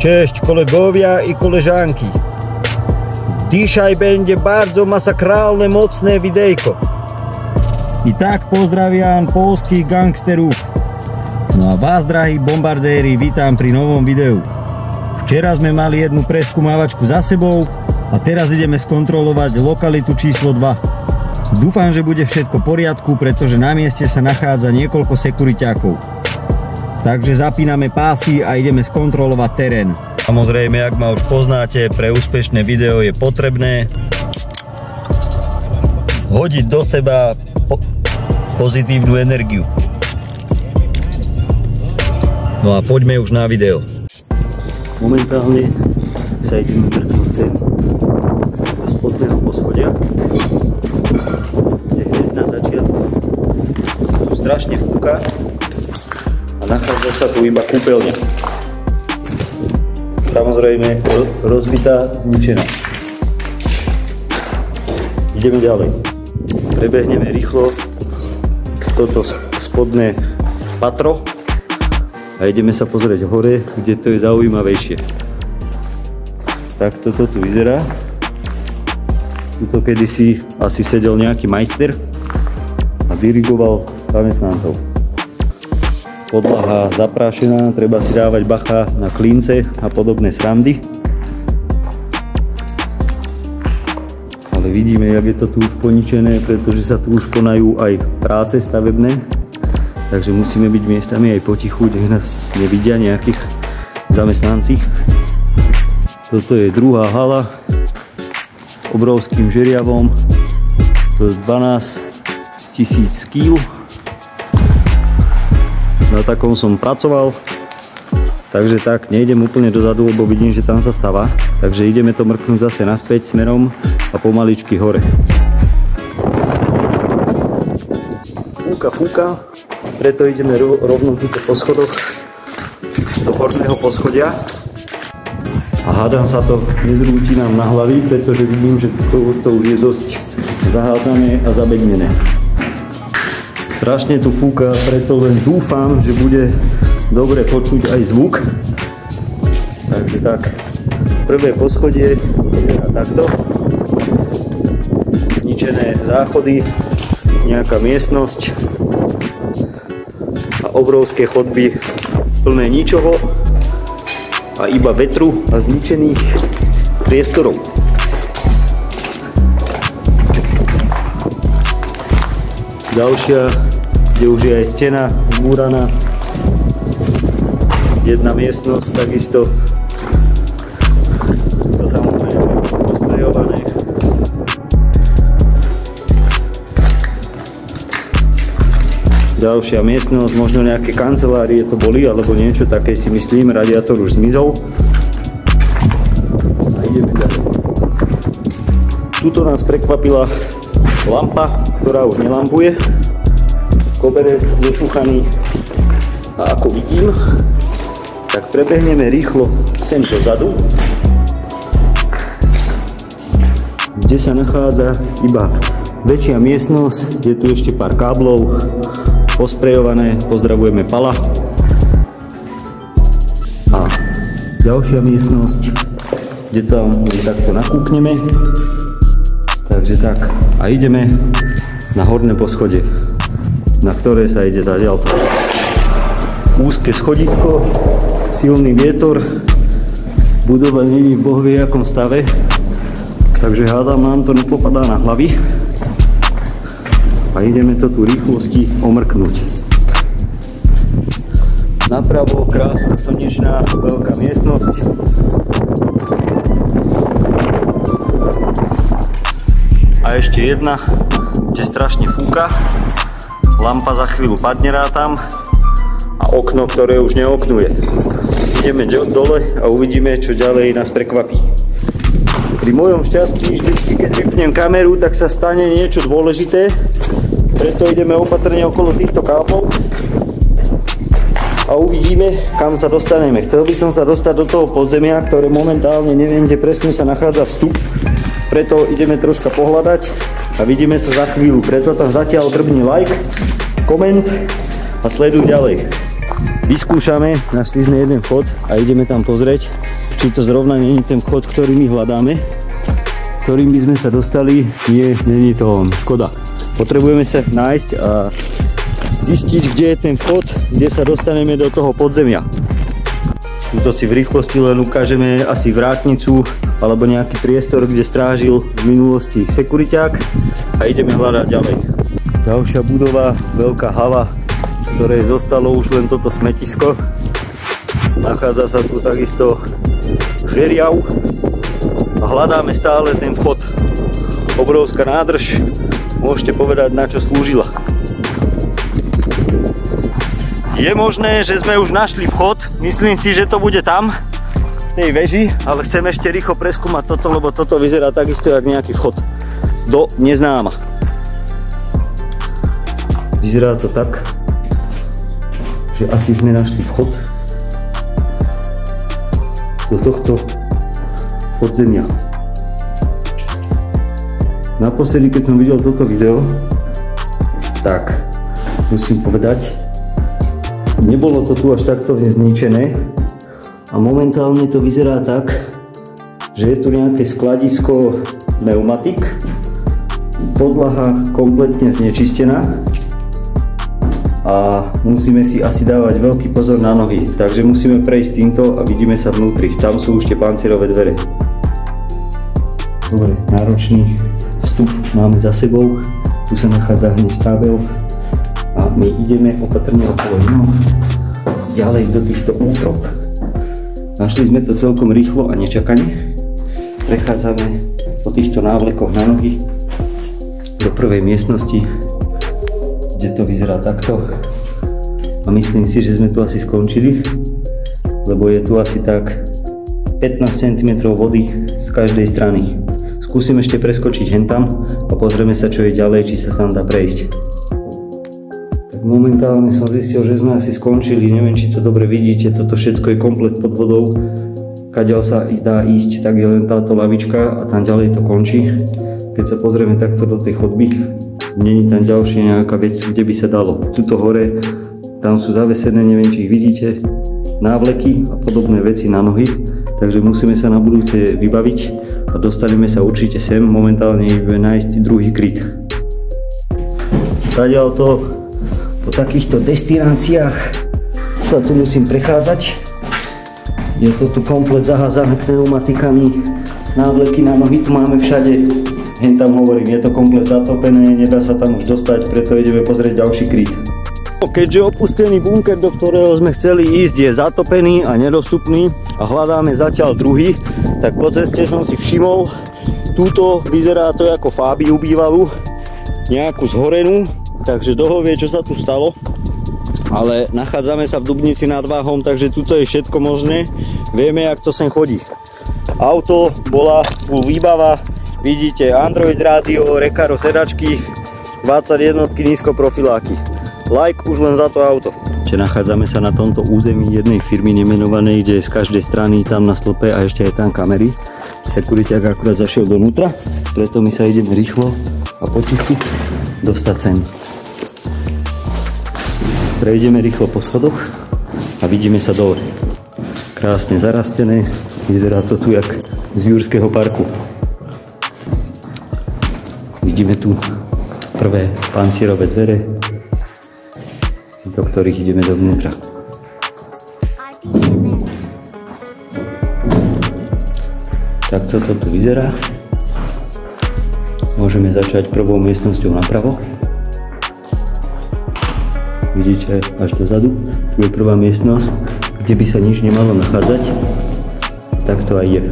Cześć kolegovia i koleżanki. Dzisiaj będzie bardzo masakralne, mocne widejko. I tak pozdrawiam polských gangsterów. No a vás, drahí bombardéri, vítam pri novom videu. Včera sme mali jednu preskúmavačku za sebou a teraz ideme skontrolovať lokalitu číslo 2. Dúfam, že bude všetko v poriadku, pretože na mieste sa nachádza niekoľko sekuriťákov. Takže zapíname pásy a ideme skontrolovať terén. Samozrejme, ak ma už poznáte, pre úspešné video je potrebné hodiť do seba pozitívnu energiu. No a poďme už na video. Momentálne sa ideme mrknúť sem do spodného poschodia, kde hneď na začiatku tu strašne fúka a nachádza sa tu iba kúpeľňa. Samozrejme rozbitá, zničená. Ideme ďalej. Prebehneme rýchlo toto spodné patro a ideme sa pozrieť hore, kde to je zaujímavejšie. Tak toto tu vyzerá. Tuto kedysi asi sedel nejaký majster a dirigoval zamestnancov. Podlaha zaprášená, treba si dávať bacha na klince a podobné srandy. Ale vidíme, jak je to tu už poničené, pretože sa tu už konajú aj práce stavebné. Takže musíme byť miestami aj potichu, nech nás nevidia nejakých zamestnanci. Toto je druhá hala s obrovským žeriavom. To je 12 000 kg. Na takom som pracoval, takže tak, nejdem úplne dozadu, lebo vidím, že tam sa stáva. Takže ideme to mrknúť zase naspäť smerom a pomaličky hore. Fúka, preto ideme rovno túto po schodoch do horného poschodia. A hádam sa to nezrúti nám na hlavy, pretože vidím, že to už je dosť zahádzané a zabednené. Strašne tu fúka, preto len dúfam, že bude dobre počuť aj zvuk. Takže tak, prvé poschodie vyzerá takto. Zničené záchody, nejaká miestnosť a obrovské chodby plné ničoho a iba vetru a zničených priestorov. Ďalšia, kde už je aj stena zbúraná. Jedna miestnosť takisto. To samozrejme posprejované. Ďalšia miestnosť, možno nejaké kancelárie to boli, alebo niečo také si myslím, radiátor už zmizol. A ideme ďalej. Tuto nás prekvapila lampa, ktorá už nelampuje. Koberec zešúchaný a ako vidím, tak prebehneme rýchlo sem dozadu, kde sa nachádza iba väčšia miestnosť. Je tu ešte pár káblov posprejované, pozdravujeme Pala. A ďalšia miestnosť, kde tam takto nakúkneme. Takže tak, a ideme na horné poschodie, na ktoré sa ide zadiaľto. Úzke schodisko, silný vietor, budova nie je v bohvie akom stave, takže hádam, nám to nepopadá na hlavy a ideme to tu rýchlosti omrknúť. Napravo krásna slnečná veľká miestnosť. A ešte jedna, kde strašne fúka. Lampa za chvíľu padne rátam a okno, ktoré už neoknuje. Ideme dole a uvidíme, čo ďalej nás prekvapí. Pri mojom šťastí, vždycky keď vypnem kameru, tak sa stane niečo dôležité. Preto ideme opatrne okolo týchto káblov a uvidíme, kam sa dostaneme. Chcel by som sa dostať do toho podzemia, ktoré momentálne neviem, kde presne sa nachádza vstup. Preto ideme troška pohľadať a vidíme sa za chvíľu. Preto tam zatiaľ drbni like, koment a sleduj ďalej. Vyskúšame, našli sme jeden vchod a ideme tam pozrieť, či to zrovna není ten vchod, ktorý my hľadáme, ktorým by sme sa dostali. Nie, není to on, škoda. Potrebujeme sa nájsť a zistiť, kde je ten vchod, kde sa dostaneme do toho podzemia. Tuto si v rýchlosti len ukážeme asi vrátnicu alebo nejaký priestor, kde strážil v minulosti sekuriťák a ideme hľadať ďalej. Ďalšia budova, veľká hala, z ktorej zostalo už len toto smetisko. Nachádza sa tu takisto žeriav a hľadáme stále ten vchod. Obrovská nádrž, môžete povedať, na čo slúžila. Je možné, že sme už našli vchod, myslím si, že to bude tam, v tej veži, ale chcem ešte rýchlo preskúmať toto, lebo toto vyzerá takisto jak nejaký vchod do neznáma. Vyzerá to tak, že asi sme našli vchod do tohto podzemia. Naposledy, keď som videl toto video, tak musím povedať, nebolo to tu až takto zničené a momentálne to vyzerá tak, že je tu nejaké skladisko pneumatik, podlaha kompletne znečistená a musíme si asi dávať veľký pozor na nohy, takže musíme prejsť týmto a vidíme sa vnútri. Tam sú už tie pancierové dvere. Dobre, náročný vstup máme za sebou, tu sa nachádza hneď kábel a my ideme opatrne okolo iného ďalej do týchto útrop. Našli sme to celkom rýchlo a nečakane. Prechádzame po týchto návlekoch na nohy do prvej miestnosti, kde to vyzerá takto. A myslím si, že sme tu asi skončili, lebo je tu asi tak 15 cm vody z každej strany. Skúsim ešte preskočiť hentam a pozrieme sa, čo je ďalej, či sa tam dá prejsť. Momentálne som zistil, že sme asi skončili, neviem, či to dobre vidíte, toto všetko je komplet pod vodou. Kadeľ sa dá ísť, tak je len táto lavička a tam ďalej to končí. Keď sa pozrieme takto do tej chodby, není tam ďalšia nejaká vec, kde by sa dalo. Tuto hore, tam sú zavesené, neviem, či ich vidíte, návleky a podobné veci na nohy, takže musíme sa na budúce vybaviť a dostaneme sa určite sem. Momentálne ideme nájsť druhý kryt. Kadeľ to po takýchto destináciách sa tu musím prechádzať. Je to tu komplet zaházané pneumatikami, návleky na nohy tu máme všade. Hen tam hovorím, je to komplet zatopené, nedá sa tam už dostať, preto ideme pozrieť ďalší kryt. Keďže opustený bunker, do ktorého sme chceli ísť, je zatopený a nedostupný a hľadáme zatiaľ druhý, tak po ceste som si všimol, túto vyzerá to ako fábiu bývalú, nejakú zhorenú. Takže doho vie, čo sa tu stalo, ale nachádzame sa v Dubnici nad Váhom, takže tuto je všetko možné, vieme, jak to sem chodí. Auto bola full výbava, vidíte Android rádio, Recaro sedačky, 21 nízkoprofiláky. Like už len za to auto. Nachádzame sa na tomto území jednej firmy nemenovanej, kde je z každej strany tam na stĺpe a ešte aj tam kamery. Sekuriťák akurát zašiel donútra, preto my sa ideme rýchlo a potichu dostať sem. Prejdeme rýchlo po schodoch a vidíme sa dole. Krásne zarastené, vyzerá to tu jak z Jurského parku. Vidíme tu prvé pancierové dvere, do ktorých ideme dovnútra. Tak toto tu vyzerá. Môžeme začať prvou miestnosťou napravo. Vidíte až dozadu, tu je prvá miestnosť, kde by sa nič nemalo nachádzať. Tak to aj je.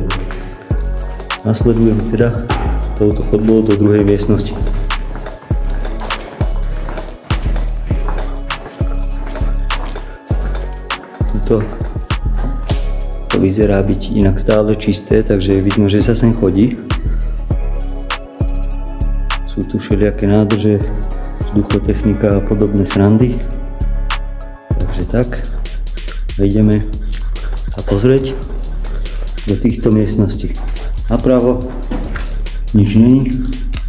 Nasledujeme teda touto chodbou do druhej miestnosti. To vyzerá byť inak stále čisté, takže je vidno, že sa sem chodí. Sú tu všelijaké nádrže, vzduchotechnika a podobné srandy. Takže tak. A ideme sa pozrieť do týchto miestností. Napravo nič není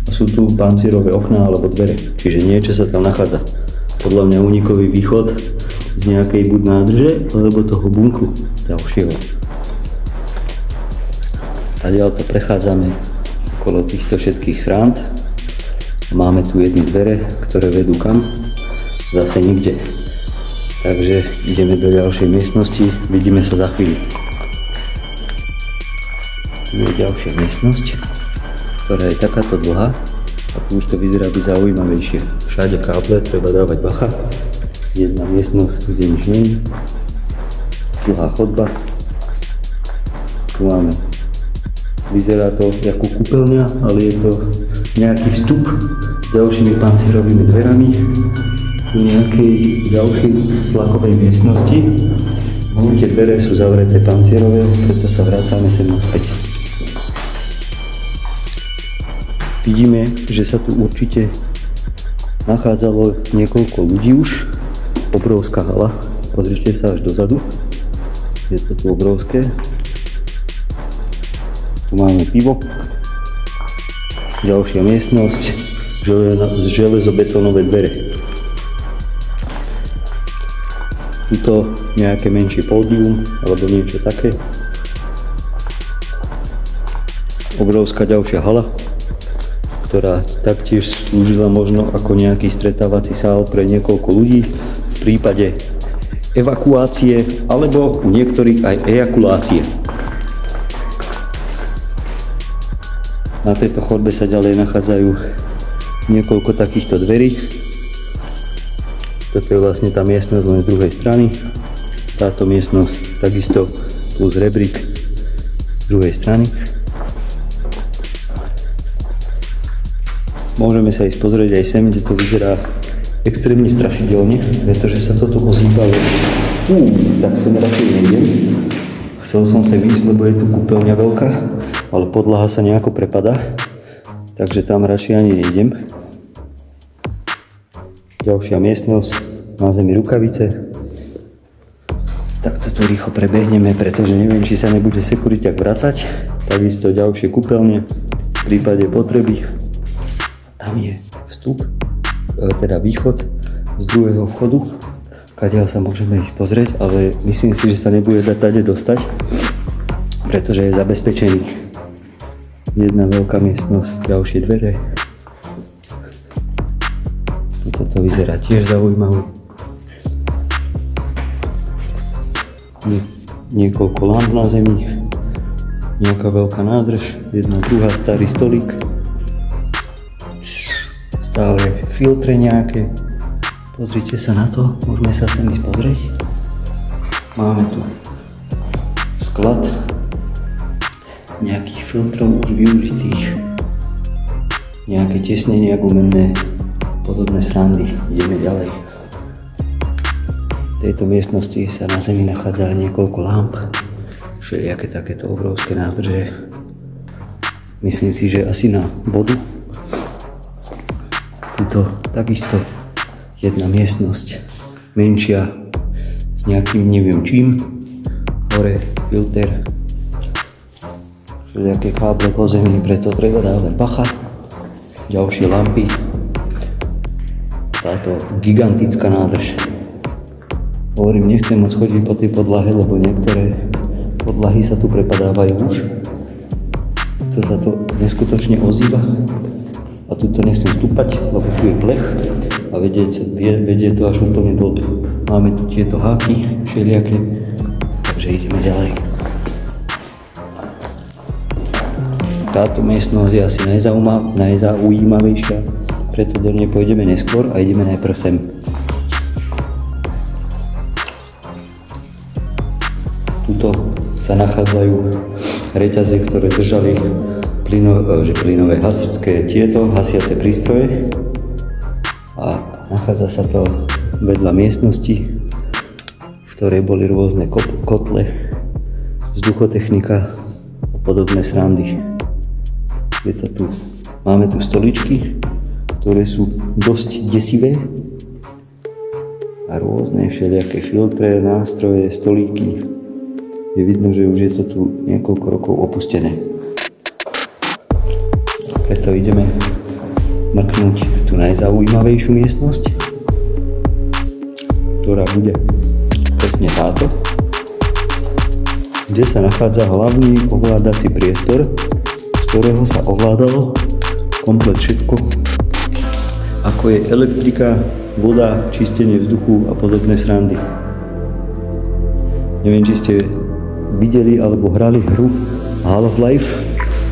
a sú tu pancierové okná alebo dvere, čiže niečo sa tam nachádza. Podľa mňa únikový východ z nejakej buď nádrže alebo toho bunku ďalšieho. Zatiaľ to prechádzame okolo týchto všetkých srand. Máme tu jedny dvere, ktoré vedú kam? Zase nikde. Takže ideme do ďalšej miestnosti, vidíme sa za chvíľu. Tu je ďalšia miestnosť, ktorá je takáto dlhá a tu už to vyzerá byť zaujímavejšie. Všade káble, treba dávať bacha. Jedna miestnosť, kde nič nie je. Dlhá chodba. Tu máme. Vyzerá to ako kúpeľňa, ale je to nejaký vstup s ďalšími pancierovými dverami do nejakej ďalšej tlakovej miestnosti. Tie dvere sú zavreté pancierové, preto sa vracame sem naspäť. Vidíme, že sa tu určite nachádzalo niekoľko ľudí už. Obrovská hala, pozrite sa až dozadu. Je to tu obrovské. Tu máme pivo. Ďalšia miestnosť, železobetónové dvere. Tuto nejaké menšie pódium, alebo niečo také. Obrovská ďalšia hala, ktorá taktiež slúžila možno ako nejaký stretávací sál pre niekoľko ľudí v prípade evakuácie, alebo u niektorých aj ejakulácie. Na tejto chodbe sa ďalej nachádzajú niekoľko takýchto dverí. Toto je vlastne tá miestnosť len z druhej strany. Táto miestnosť takisto plus rebrík z druhej strany. Môžeme sa ísť pozrieť aj sem, kde to vyzerá extrémne strašidelne, pretože sa toto ozýva lesne. Tak sem radšej nejdem. Chcel som sa výjsť, lebo je tu kúpeľňa veľká, ale podlaha sa nejako prepadá, takže tam radšej ani nejdem. Ďalšia miestnosť, na zemi rukavice. Tak toto rýchlo prebehneme, pretože neviem, či sa nebude sekuriťák vracať. Takisto ďalšie kúpeľne v prípade potreby. Tam je vstup, teda východ z druhého vchodu, kadiaľ sa môžeme ísť pozrieť, ale myslím si, že sa nebude dať tade dostať, pretože je zabezpečený. Jedna veľká miestnosť, ďalšie dvere. Toto vyzerá tiež zaujímavé. Niekoľko lamp na zemi, nejaká veľká nádrž, jedna druhá, starý stolík. Stále filtre nejaké. Pozrite sa na to, môžeme sa sem ísť pozrieť. Máme tu sklad nejakých filtrov už využitých. Nejaké tesnenia gumenné, podobné srandy. Ideme ďalej. V tejto miestnosti sa na zemi nachádza niekoľko lamp. Všelijaké takéto obrovské nádrže. Myslím si, že asi na vodu. Tuto takisto jedna miestnosť, menšia, s nejakým neviem čím, hore filter, všelijaké káble po zemi, preto treba dávať bacha, ďalšie lampy, táto gigantická nádrž. Hovorím, nechcem moc chodiť po tej podlahe, lebo niektoré podlahy sa tu prepadávajú už. To sa to neskutočne ozýva a tu to nechcem stúpať, lebo tu je plech. A vedie to až úplne dole. Máme tu tieto háky všelijaké, takže ideme ďalej. Táto miestnosť je asi najzaujímavejšia, preto do nej pôjdeme neskôr a ideme najprv sem. Tuto sa nachádzajú reťaze, ktoré držali plynové hasiace prístroje. A nachádza sa to vedľa miestnosti, v ktorej boli rôzne kotle, vzduchotechnika a podobné srandy. Je to tu. Máme tu stoličky, ktoré sú dosť desivé a rôzne všelijaké filtre, nástroje, stolíky. Je vidno, že už je to tu niekoľko rokov opustené. Preto ideme mrknúť tú najzaujímavejšiu miestnosť, ktorá bude presne táto. kde sa nachádza hlavný ovládací priestor, z ktorého sa ovládalo komplet všetko, ako je elektrika, voda, čistenie vzduchu a podobné srandy. Neviem, či ste videli alebo hrali hru Half-Life,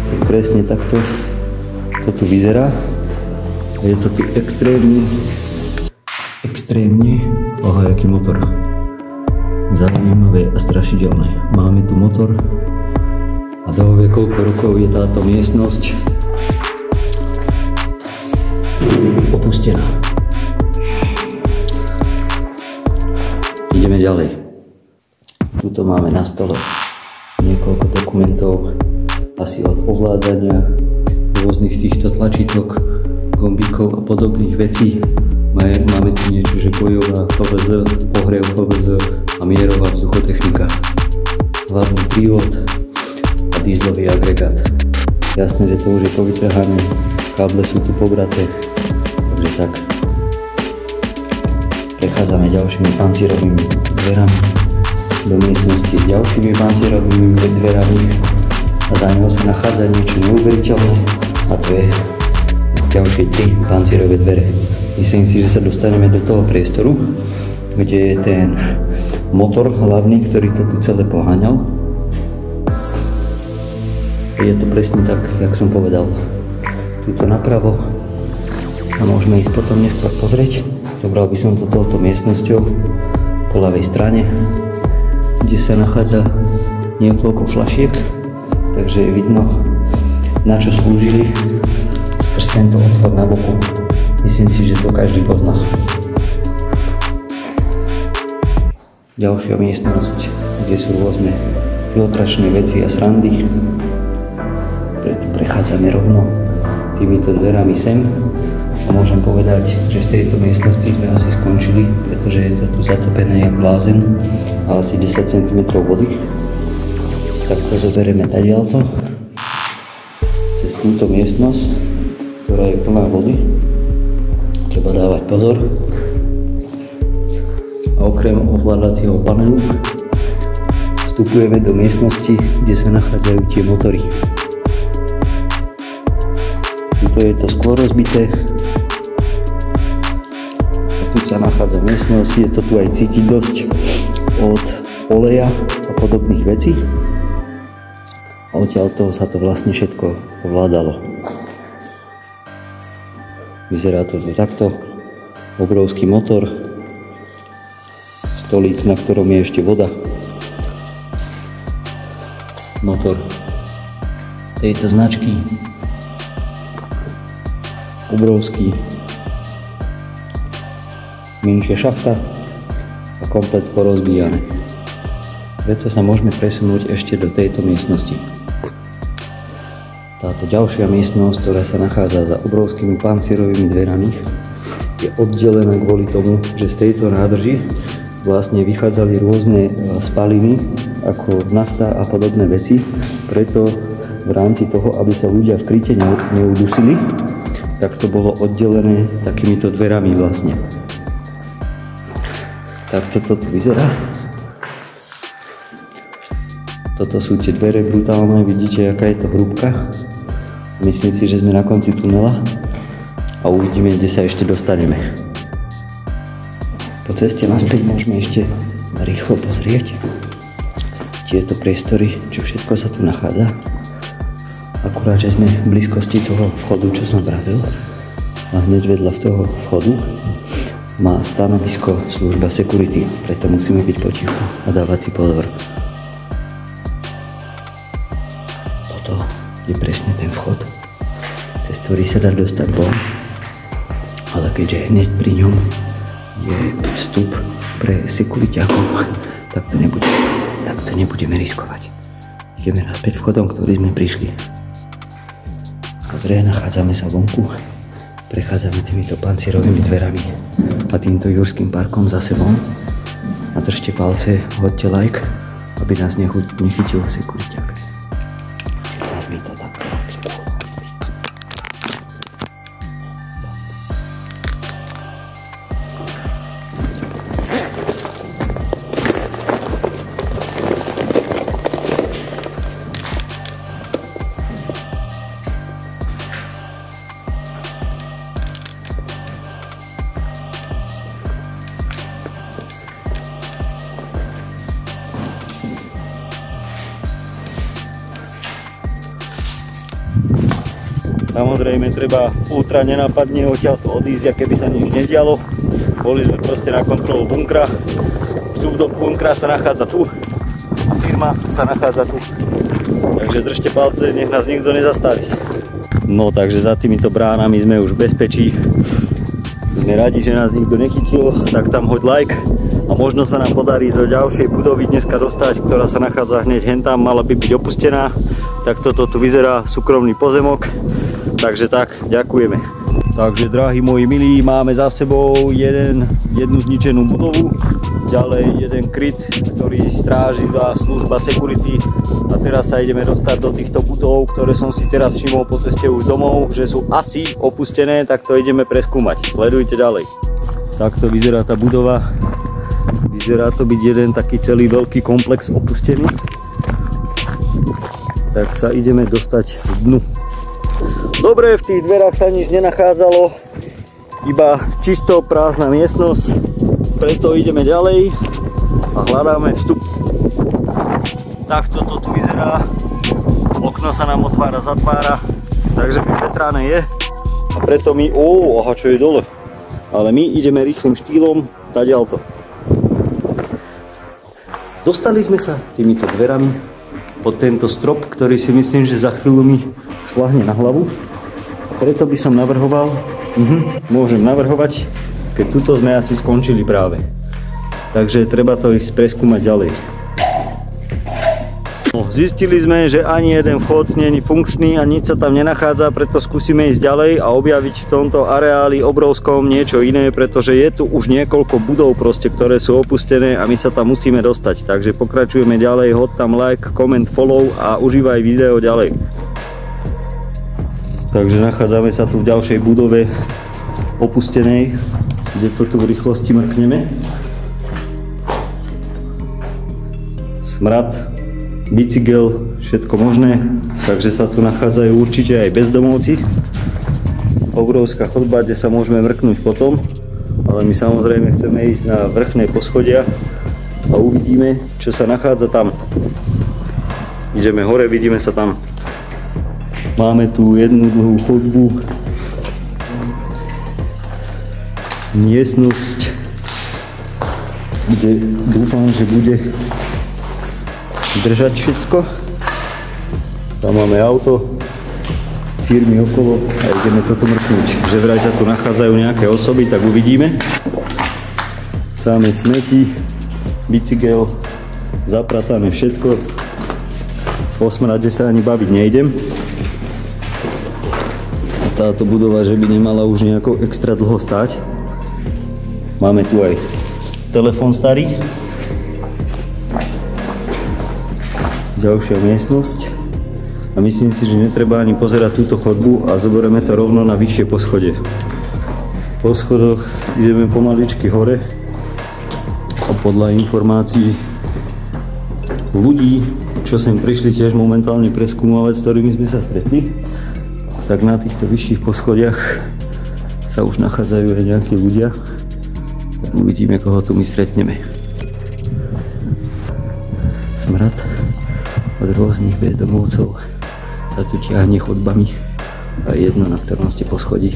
tak presne takto to tu vyzerá. Je to tu extrémne, jaký motor. Zaujímavé a strašidelné. Máme tu motor a dohovie, koľko rokov je táto miestnosť opustená. Ideme ďalej. Tuto máme na stole niekoľko dokumentov, asi od ovládania rôznych týchto tlačítok, gombíkov a podobných vecí. Máme tu niečo, že bojová FVZ, pohrev FVZ a mierová vzduchotechnika. Hlavný prívod a dieselový agregát. Jasné, že to už je povytrhané, káble sú tu pobraté, takže tak. Prechádzame ďalšími pancierovými dverami do miestnosti s ďalšími pancierovými dverami a za ňou sa nachádza niečo neuveriteľné a to je ďalšie 3 pancierové dvere. Myslím si, že sa dostaneme do toho priestoru, kde je ten motor hlavný, ktorý to tu celé poháňal. Je to presne tak, jak som povedal. Tuto napravo sa môžeme ísť potom neskôr pozrieť. Zobral by som to touto miestnosťou po ľavej strane, kde sa nachádza niekoľko fľašiek, takže je vidno, na čo slúžili skrz tento otvor na boku. Myslím si, že to každý pozná. Ďalšia miestnosť, kde sú rôzne filtračné veci a srandy. Preto prechádzame rovno týmito dverami sem. A môžem povedať, že v tejto miestnosti sme asi skončili, pretože je to tu zatopené jak blázen a asi 10 cm vody. Tak to zoberieme tadiaľto cez túto miestnosť, ktorá je plná vody. Treba dávať pozor. A okrem ovládacieho panelu vstupujeme do miestnosti, kde sa nachádzajú tie motory. Tuto je to sklo rozbité. A tu sa nachádza miestnosť, je to tu aj cítiť dosť od oleja a podobných vecí. A odtiaľ toho sa to vlastne všetko ovládalo. Vyzerá to tu takto. Obrovský motor. Stolík, na ktorom je ešte voda. Motor tejto značky. Obrovský. Menšia šachta a komplet porozbíjané. Preto sa môžeme presunúť ešte do tejto miestnosti. Táto ďalšia miestnosť, ktorá sa nachádza za obrovskými pancierovými dverami, je oddelená kvôli tomu, že z tejto nádrži vlastne vychádzali rôzne spaliny ako nafta a podobné veci. Preto v rámci toho, aby sa ľudia v kryte neudusili, tak to bolo oddelené takýmito dverami vlastne. Tak toto tu vyzerá. Toto sú tie dvere brutálne, vidíte, aká je to hrúbka. Myslím si, že sme na konci tunela a uvidíme, kde sa ešte dostaneme. Po ceste naspäť môžeme ešte rýchlo pozrieť tieto priestory, čo všetko sa tu nachádza. Akurát, že sme v blízkosti toho vchodu, čo som vravil, a hneď vedľa toho vchodu má stanovisko služba security, preto musíme byť potichu a dávať si pozor. Toto je presne ten vchod, cez ktorý sa dá dostať von, ale keďže hneď pri ňom je vstup pre sekuriťákov, tak to nebudeme riskovať. Ideme naspäť vchodom, ktorý sme prišli. Dobre, nachádzame sa vonku, prechádzame týmito pancierovými dverami a týmto Jurským parkom zase von. A držte palce, hoďte like, aby nás nechytil sekuriťák. Teraz mi to takto aplikujú. Samozrejme treba ultra nenápadne odtiaľto odísť, aké by sa nič nedialo. Boli sme proste na kontrolu bunkra. Vstup do bunkra sa nachádza tu. Firma sa nachádza tu. Takže držte palce, nech nás nikto nezastaví. No takže za týmito bránami sme už v bezpečí. Sme radi, že nás nikto nechytil, tak tam hoď like. A možno sa nám podarí do ďalšej budovy dneska dostať, ktorá sa nachádza hneď hentam, mala by byť opustená. Tak toto tu vyzerá súkromný pozemok. Takže tak, ďakujeme. Takže drahí moji milí, máme za sebou jednu zničenú budovu, ďalej jeden kryt, ktorý strážila služba security, a teraz sa ideme dostať do týchto budov, ktoré som si teraz všimol po ceste už domov, že sú asi opustené, tak to ideme preskúmať. Sledujte ďalej. Takto vyzerá tá budova. Vyzerá to byť jeden taký celý veľký komplex opustený. Tak sa ideme dostať k dnu. Dobre, v tých dverách sa nič nenachádzalo, iba čisto prázdna miestnosť, preto ideme ďalej a hľadáme vstup. Takto to tu vyzerá, okno sa nám otvára, zatvára, takže vyvetrané je a preto my, aha, čo je dole, ale my ideme rýchlym štýlom tadiaľto. Dostali sme sa týmito dverami pod tento strop, ktorý si myslím, že za chvíľu mi šľahne na hlavu. Preto by som navrhoval, môžem navrhovať, keď tuto sme asi skončili práve. Takže treba to ísť preskúmať ďalej. No, zistili sme, že ani jeden vchod nie je funkčný a nič sa tam nenachádza, preto skúsime ísť ďalej a objaviť v tomto areáli obrovskom niečo iné, pretože je tu už niekoľko budov proste, ktoré sú opustené a my sa tam musíme dostať. Takže pokračujeme ďalej, hoď tam like, koment, follow a užívaj video ďalej. Takže nachádzame sa tu v ďalšej budove opustenej, kde to tu v rýchlosti mrkneme. Smrad, bicykel, všetko možné, takže sa tu nachádzajú určite aj bezdomovci. Obrovská chodba, kde sa môžeme mrknúť potom, ale my samozrejme chceme ísť na vrchné poschodia a uvidíme, čo sa nachádza tam. Ideme hore, vidíme sa tam. Máme tu jednu dlhú chodbu, miestnosť, kde dúfam, že bude držať všetko. Tam máme auto, firmy okolo a ideme toto mrknúť. Že vraj sa tu nachádzajú nejaké osoby, tak uvidíme. Samé smeti, bicykel, zapratané všetko. Po smrade sa ani baviť nejdem. Táto budova, že by nemala už nejako extra dlho stáť. Máme tu aj telefón starý. Ďalšia miestnosť. A myslím si, že netreba ani pozerať túto chodbu a zoberieme to rovno na vyššie poschodie. Po schodoch ideme pomaličky hore a podľa informácií ľudí, čo sem prišli tiež momentálne preskúmovať, s ktorými sme sa stretli, tak na týchto vyšších poschodiach sa už nachádzajú aj nejakí ľudia. Uvidíme, koho tu my stretneme. Smrad od rôznych bezdomovcov sa tu ťahne chodbami a jedno, na ktorom ste poschodí.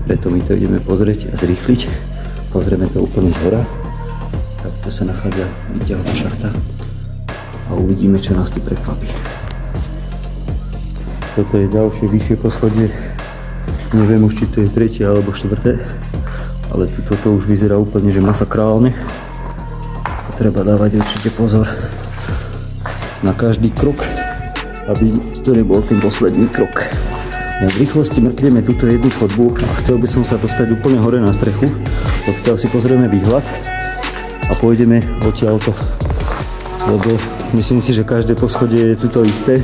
Preto my to ideme pozrieť a zrýchliť. Pozrieme to úplne zhora. Takto sa nachádza výťahová šachta a uvidíme, čo nás tu prekvapí. Toto je ďalšie vyššie poschodie. Neviem už, či to je tretie alebo štvrté, ale toto už vyzerá úplne, že masakrálne. A treba dávať určite pozor na každý krok, aby to nebol ten posledný krok. No, v rýchlosti mrkneme túto jednu chodbu a chcel by som sa dostať úplne hore na strechu, odkiaľ si pozrieme výhľad a pôjdeme odtiaľto, lebo myslím si, že každé poschodie je tuto isté.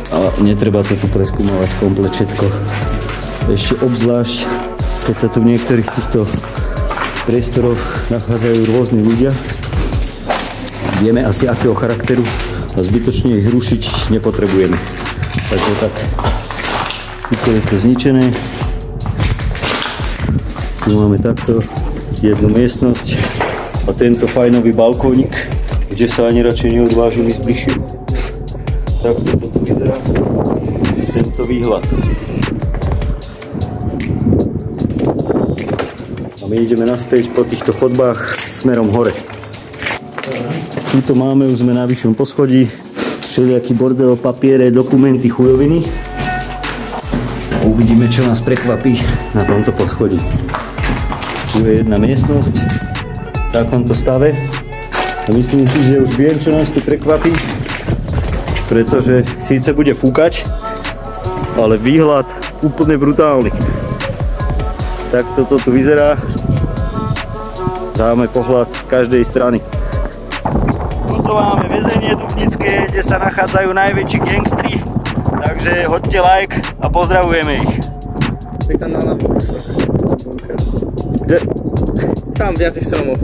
A netreba to tu preskúmovať komplet všetko. Ešte obzvlášť, keď sa tu v niektorých týchto priestoroch nachádzajú rôzni ľudia. Vieme asi akého charakteru a zbytočne ich rušiť nepotrebujeme. Takže tak, tuto je to zničené. Tu máme takto jednu miestnosť a tento fajnový balkónik, kde sa ani radšej neodvážili zbližšiu. Takto to tu vyzerá. tento výhľad. A my ideme naspäť po týchto chodbách smerom hore. Tuto máme, už sme na vyššom poschodí, všelijaký bordel, papiere, dokumenty, chujoviny. Uvidíme, čo nás prekvapí na tomto poschodí. Tu je jedna miestnosť v takomto stave. A myslím si, že už viem, čo nás tu prekvapí, pretože síce bude fúkať, ale výhľad úplne brutálny. Tak toto tu vyzerá. Dáme pohľad z každej strany. Tuto máme väzenie dupnické, kde sa nachádzajú najväčší gangstri, takže hoďte like a pozdravujeme ich. Kde? Tam viac stromov,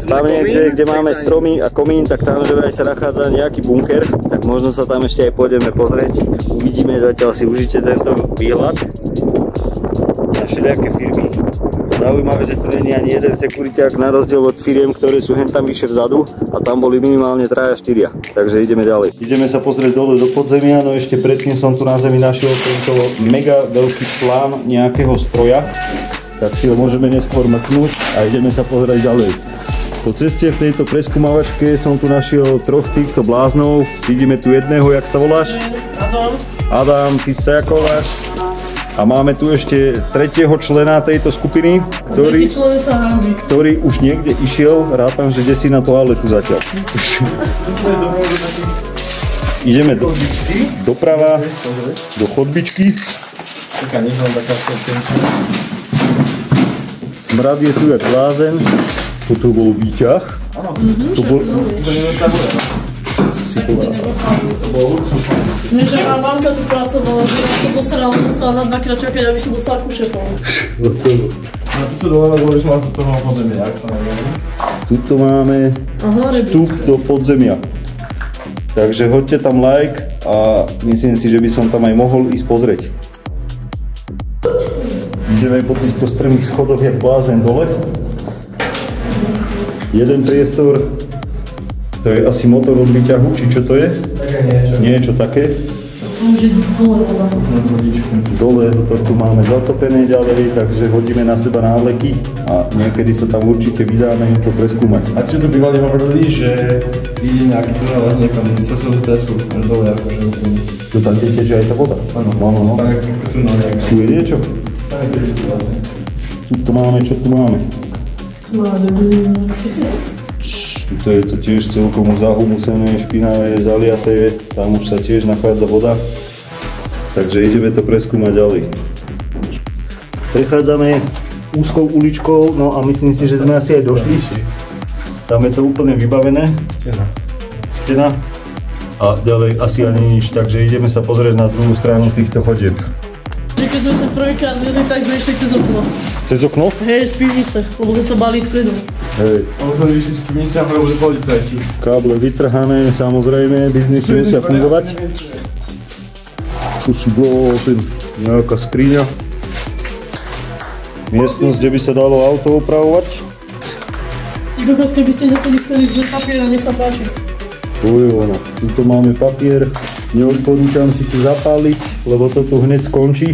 tam niekde, kde máme stromy a komín, tak tam že vraj sa nachádza nejaký bunker, tak možno sa tam ešte aj pôjdeme pozrieť. Uvidíme, zatiaľ si užite tento výhľad na všelijaké firmy. Zaujímavé, že tu není ani jeden sekuriťák na rozdiel od firiem, ktoré sú hen tam vyššie vzadu a tam boli minimálne 3-4. Takže ideme ďalej. Ideme sa pozrieť dole do podzemia, no ešte predtým som tu na zemi našiel tento mega veľký plán nejakého stroja. Tak si ho môžeme neskôr mrknúť a ideme sa pozrieť ďalej. Po ceste v tejto preskúmavačke som tu našiel troch týchto bláznov. Vidíme tu jedného, jak sa voláš? Adam, ty sa ako voláš? A máme tu ešte tretieho člena tejto skupiny, ktorý už niekde išiel. Rátam, že ide si na toaletu zatiaľ. Ideme doprava, do chodbičky. Smrad je tu jak blázen. Toto bol výťah. To bol... Mne, že má mamka tu pracovala, že na to dosrala, musela na 2 krát čakať, aby som dostala kušetov. Na tuto dole budeš mať do toho podzemia, ak sa neviem. Tuto máme vstup do podzemia. Takže hoďte tam like a myslím si, že by som tam aj mohol ísť pozrieť. Ideme po týchto strmých schodoch jak blázen dole. Jeden priestor, to je asi motor od výťahu, či čo to je? Niečo také. Dole to tu máme zatopené ďalej, takže hodíme na seba návleky a niekedy sa tam určite vydáme to preskúmať. A čo tu bývali hovorili, že ide nejaký tunel niekam cez Tesku, dole akože úplne. To tam teče aj tá voda? Áno. Tak tunel nejaká. Tu je niečo? Tak je to vlastne. Tuto máme, čo tu máme? Tuto je to tiež celkom zahumusené, špinavé, zaliaté, tam už sa tiež nachádza voda. Takže ideme to preskúmať ďalej. Prechádzame úzkou uličkou, no a myslím si, že sme asi aj došli. Tam je to úplne vybavené. Stena. A ďalej asi ani nič, takže ideme sa pozrieť na druhú stranu týchto chodieb. Keď sme sa prvýkrát vyzli, tak sme išli cez okno. Cez okno? Hej, z pivnice, lebo sme sa báli spredu. Hej. Oni išli z pivnice a boli policajti. Káble vytrhané, samozrejme, biznisy musia fungovať. Tu sú nejaká skriňa. Miestnosť, kde by sa dalo auto opravovať. Kokos, keby ste niekedy chceli vziať papier, nech sa páči. Tu je ono. Tuto máme papier. Neodporúčam si tu zapáliť, lebo to tu hneď skončí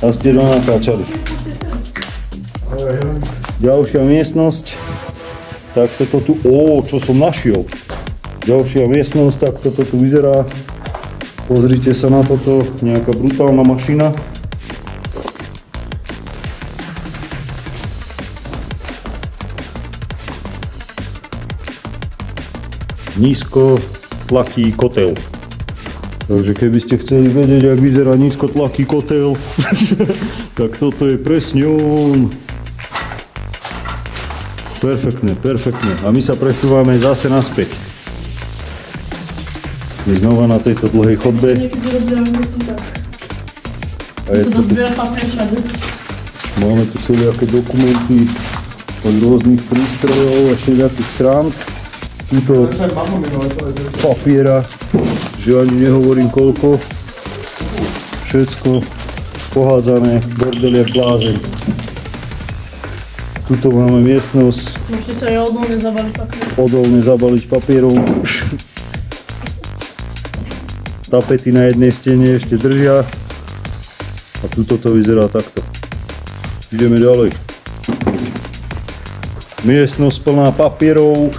a ste donatáčali. Ďalšia miestnosť. Tak toto tu, čo som našiel. Ďalšia miestnosť, tak toto tu vyzerá. Pozrite sa na toto, nejaká brutálna mašina. Nízkotlaký kotel. Takže keby ste chceli vedieť, jak vyzerá nízkotlaký kotel, tak toto je presne on. Perfektné, perfektné. A my sa presúvame zase naspäť. My znova na tejto dlhej chodbe. A je tu, máme tu všelijaké dokumenty od rôznych prístrojov a všelijakých srand. Tuto papiera, že ani nehovorím koľko. Všetko pohádzané, bordel jak blázen. Tuto máme miestnosť. Môžete sa aj odolne zabaliť papierom. Odolne zabaliť papierom. Tapety na jednej stene ešte držia. A tuto to vyzerá takto. Ideme ďalej. Miestnosť plná papierov.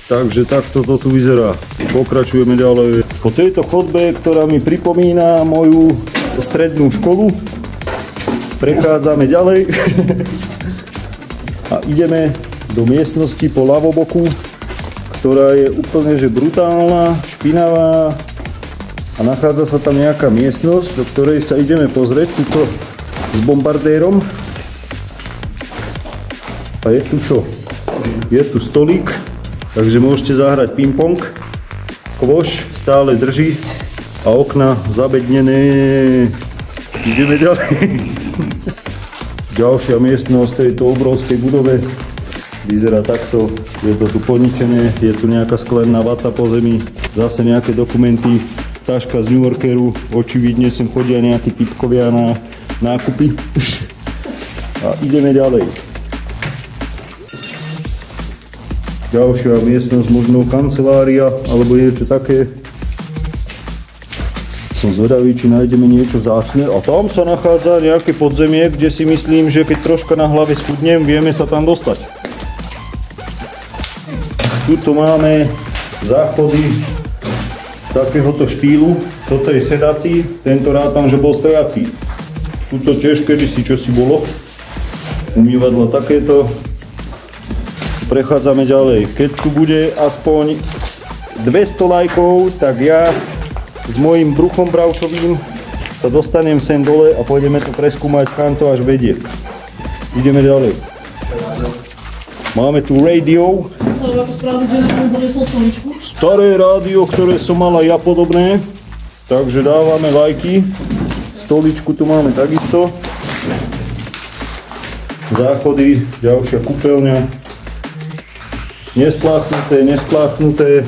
Takže takto to tu vyzerá. Pokračujeme ďalej. Po tejto chodbe, ktorá mi pripomína moju strednú školu, prechádzame ďalej. A ideme do miestnosti po ľavoboku, ktorá je úplne že brutálna, špinavá a nachádza sa tam nejaká miestnosť, do ktorej sa ideme pozrieť tuto s bombardérom. A je tu čo? Je tu stolík, takže môžete zahrať ping-pong. Kvoš stále drží a okna zabednené. Ideme ďalej. Ďalšia miestnosť tejto obrovskej budove vyzerá takto. Je to tu poničené, je tu nejaká sklená vata po zemi, zase nejaké dokumenty, taška z New Yorkeru, očividne sem chodia nejakí typkovia na nákupy. A ideme ďalej. Ďalšia miestnosť, možno kancelária alebo niečo také. Som zvedavý, či nájdeme niečo vzácne. A tam sa nachádza nejaké podzemie, kde si myslím, že keď troška na hlave schudnem, vieme sa tam dostať. Tuto máme záchody takéhoto štýlu. Toto je sedací, tento rátam, že bol stojací. Tuto tiež kedysi čosi bolo. Umývadlo takéto. Prechádzame ďalej. Keď tu bude aspoň 200 lajkov, tak ja s mojím bruchom bravčovým sa dostanem sem dole a pôjdeme to preskúmať, kam to až vedie. Ideme ďalej. Máme tu radio. Staré rádio, ktoré som mal aj ja podobné. Takže dávame lajky. Stoličku tu máme takisto. Záchody, ďalšia kúpeľňa. Nespláchnuté.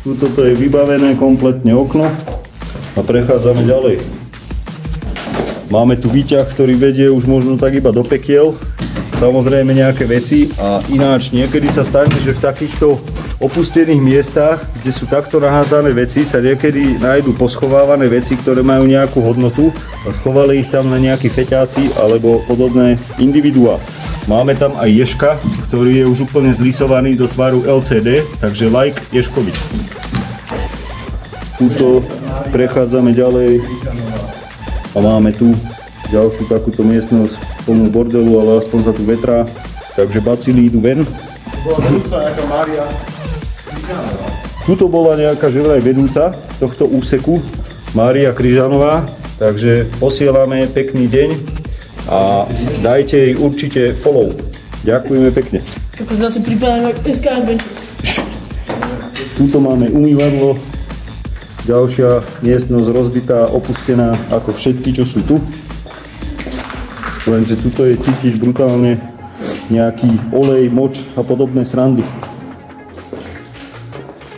Tuto to je vybavené kompletne okno. A prechádzame ďalej. Máme tu výťah, ktorý vedie už možno tak iba do pekiel. Samozrejme nejaké veci a ináč niekedy sa stane, že v takýchto opustených miestach, kde sú takto nahádzané veci, sa niekedy nájdú poschovávané veci, ktoré majú nejakú hodnotu a schovali ich tam na nejakí feťáci alebo podobné individuá. Máme tam aj ježka, ktorý je už úplne zlisovaný do tvaru LCD, takže like Ježkovi. Tuto prechádzame ďalej a máme tu ďalšiu takúto miestnosť plnú bordelu, ale aspoň sa tu vetrá, takže bacily idú ven. Tuto bola nejaká že vraj vedúca tohto úseku, Mária Kryžanová, takže posielame pekný deň a dajte jej určite follow. Ďakujeme pekne. Zase pripájame SK Adventure. Tuto máme umývadlo, ďalšia miestnosť rozbitá, opustená ako všetky, čo sú tu. Lenže tuto je cítiť brutálne nejaký olej, moč a podobné srandy.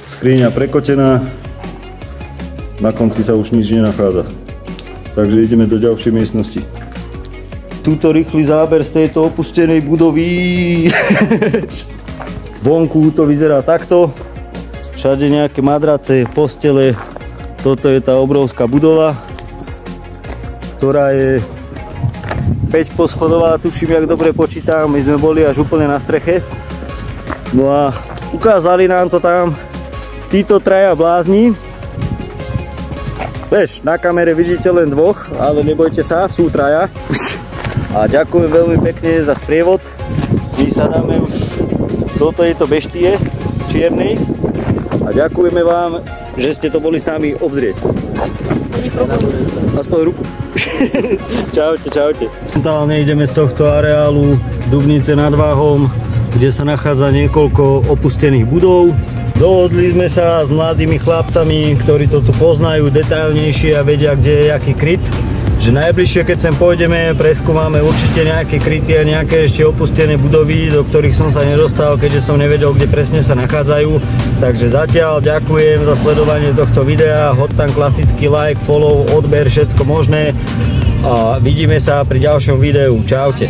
Skriňa prekotená, na konci sa už nič nenachádza. Takže ideme do ďalšej miestnosti. Tuto rýchly záber z tejto opustenej budovy. Vonku to vyzerá takto. Všade nejaké madrace, postele. Toto je tá obrovská budova, ktorá je 5 poschodová, tuším, jak dobre počítam, my sme boli až úplne na streche. No a ukázali nám to tam títo traja blázni. Vieš, na kamere vidíte len dvoch, ale nebojte sa, sú traja. A ďakujem veľmi pekne za sprievod. My sa dáme už do tejto beštie čiernej. A ďakujeme vám, že ste to boli s nami obzrieť. Aspoň ruku. Čaute, čaute. Momentálne ideme z tohto areálu Dubnice nad Váhom, kde sa nachádza niekoľko opustených budov. Dohodli sme sa s mladými chlapcami, ktorí to tu poznajú detailnejšie a vedia, kde je aký kryt. Že najbližšie, keď sem pôjdeme, preskúmame určite nejaké kryty a nejaké ešte opustené budovy, do ktorých som sa nedostal, keďže som nevedel, kde presne sa nachádzajú. Takže zatiaľ ďakujem za sledovanie tohto videa, hoď tam klasický like, follow, odber, všetko možné a vidíme sa pri ďalšom videu. Čaute.